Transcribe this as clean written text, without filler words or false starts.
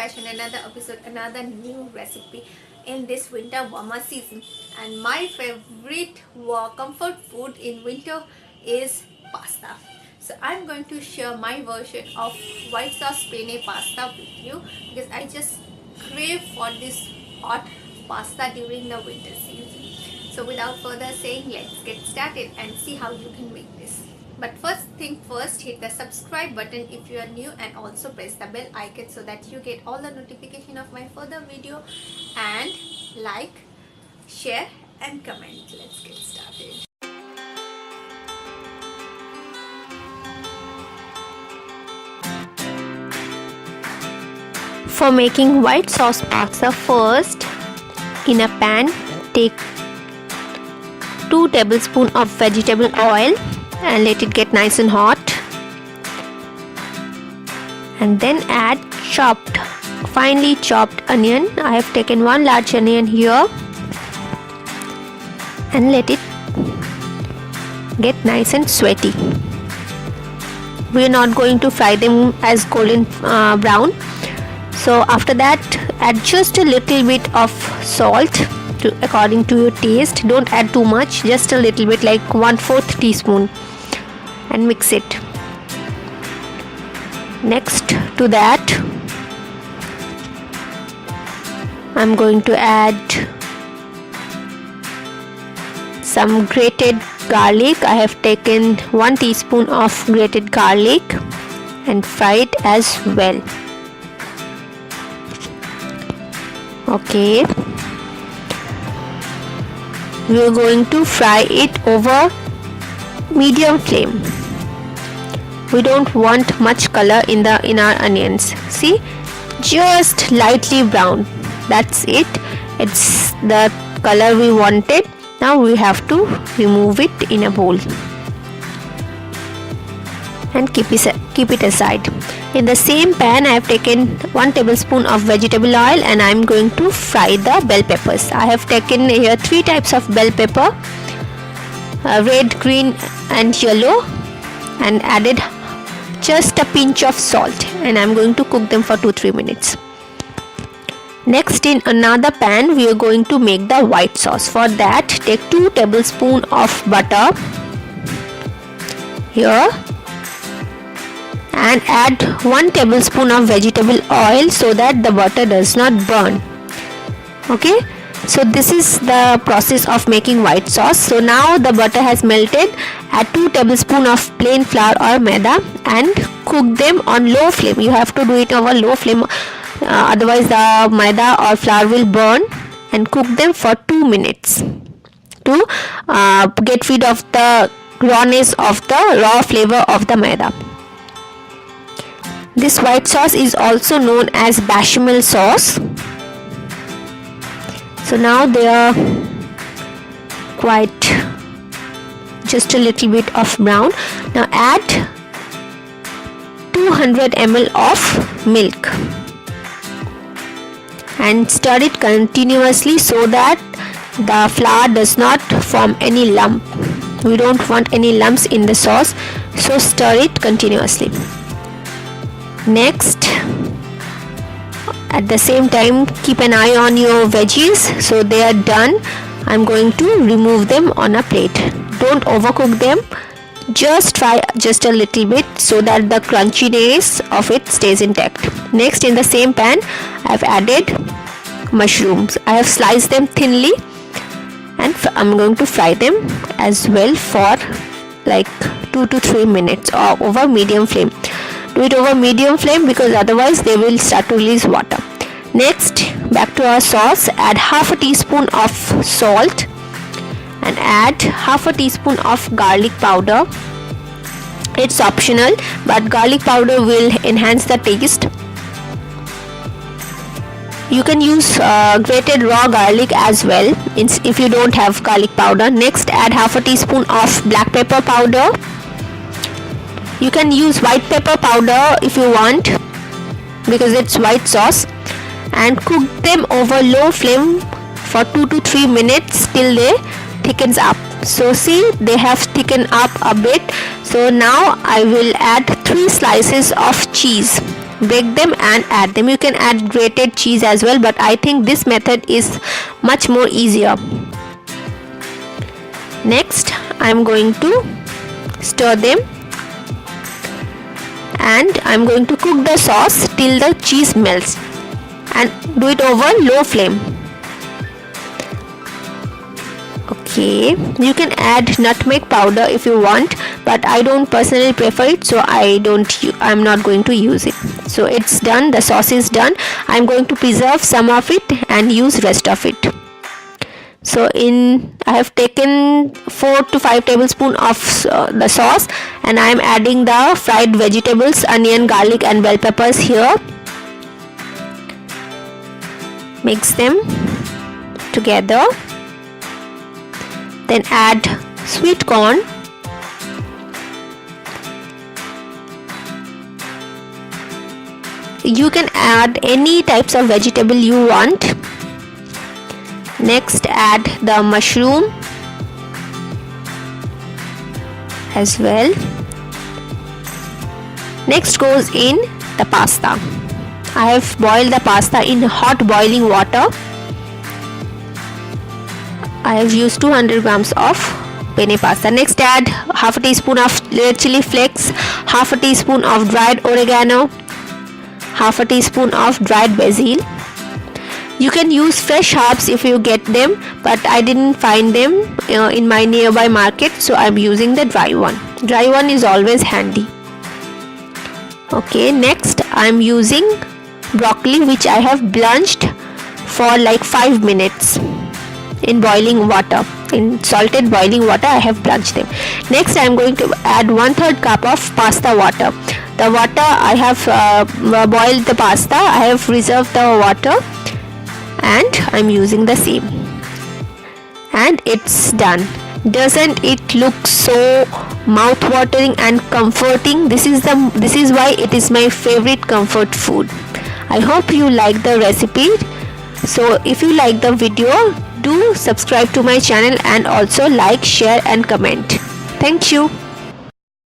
fashion, another episode, another new recipe in this winter warmer season. And my favorite comfort food in winter is pasta. So I'm going to share my version of white sauce penne pasta with you because I just crave for this hot pasta during the winter season. So without further saying, let's get started and see how you can make this. But first thing first, hit the subscribe button if you are new, and also press the bell icon so that you get all the notification of my further video, and like, share and comment. Let's get started. For making white sauce pasta, first in a pan take 2 tablespoons of vegetable oil and let it get nice and hot, and then add finely chopped onion. I have taken 1 large onion here and let it get nice and sweaty. We are not going to fry them as golden brown. So after that, add just a little bit of salt according to your taste. Don't add too much, just a little bit, like 1/4 teaspoon, and mix it. Next to that, I'm going to add some grated garlic. I have taken 1 teaspoon of grated garlic and fry it as well. Okay, we are going to fry it over medium flame. We don't want much color in our onions. See, just lightly brown. That's it. It's the color we wanted. Now we have to remove it in a bowl and keep it aside. In the same pan, I have taken 1 tablespoon of vegetable oil and I am going to fry the bell peppers. I have taken here 3 types of bell pepper, red, green and yellow, and added just a pinch of salt, and I am going to cook them for 2-3 minutes. Next, in another pan, we are going to make the white sauce. For that, take 2 tablespoons of butter here and add 1 tablespoon of vegetable oil so that the butter does not burn. Okay, so this is the process of making white sauce. So now the butter has melted. Add 2 tablespoons of plain flour or maida and cook them on low flame. You have to do it over low flame, otherwise the maida or flour will burn, and cook them for 2 minutes to get rid of the rawness of the raw flavor of the maida. This white sauce is also known as bechamel sauce. So now they are quite just a little bit of brown. Now add 200 ml of milk and stir it continuously so that the flour does not form any lump. We don't want any lumps in the sauce, so stir it continuously. Next, at the same time, keep an eye on your veggies. So they are done. I'm going to remove them on a plate. Don't overcook them. Just fry just a little bit so that the crunchiness of it stays intact. Next, in the same pan, I've added mushrooms. I have sliced them thinly and I'm going to fry them as well for like 2 to 3 minutes or over medium flame. Do it over medium flame because otherwise they will start to release water. Next, back to our sauce, add 1/2 teaspoon of salt and add 1/2 teaspoon of garlic powder. It's optional, but garlic powder will enhance the taste. You can use grated raw garlic as well if you don't have garlic powder. Next, add 1/2 teaspoon of black pepper powder. You can use white pepper powder if you want because it's white sauce, and cook them over low flame for 2 to 3 minutes till they thickens up. So see, they have thickened up a bit. So now I will add 3 slices of cheese. break them and add them. You can add grated cheese as well, but I think this method is much more easier. Next, I'm going to stir them and I'm going to cook the sauce till the cheese melts and do it over low flame. Okay, you can add nutmeg powder if you want, but I don't personally prefer it, so I'm not going to use it. So it's done, the sauce is done. I'm going to preserve some of it and use rest of it. So I have taken 4 to 5 tablespoons of the sauce, and I am adding the fried vegetables, onion, garlic and bell peppers here. Mix them together. Then add sweet corn. You can add any types of vegetable you want. Next, add the mushroom as well. Next goes in the pasta. I have boiled the pasta in hot boiling water. I have used 200 grams of penne pasta. Next, add half a teaspoon of red chili flakes, half a teaspoon of dried oregano, half a teaspoon of dried basil. You can use fresh herbs if you get them, but I didn't find them in my nearby market, so I'm using the dry one. Dry one is always handy. Okay, next I'm using broccoli, which I have blanched for like 5 minutes in boiling water. In salted boiling water I have blanched them. Next I am going to add 1/3 cup of pasta water. The water I have boiled the pasta, I have reserved the water and I'm using the same, and it's done. Doesn't it look so mouth-watering and comforting? This is why it is my favorite comfort food. I hope you like the recipe. So if you like the video, do subscribe to my channel and also like, share and comment. Thank you.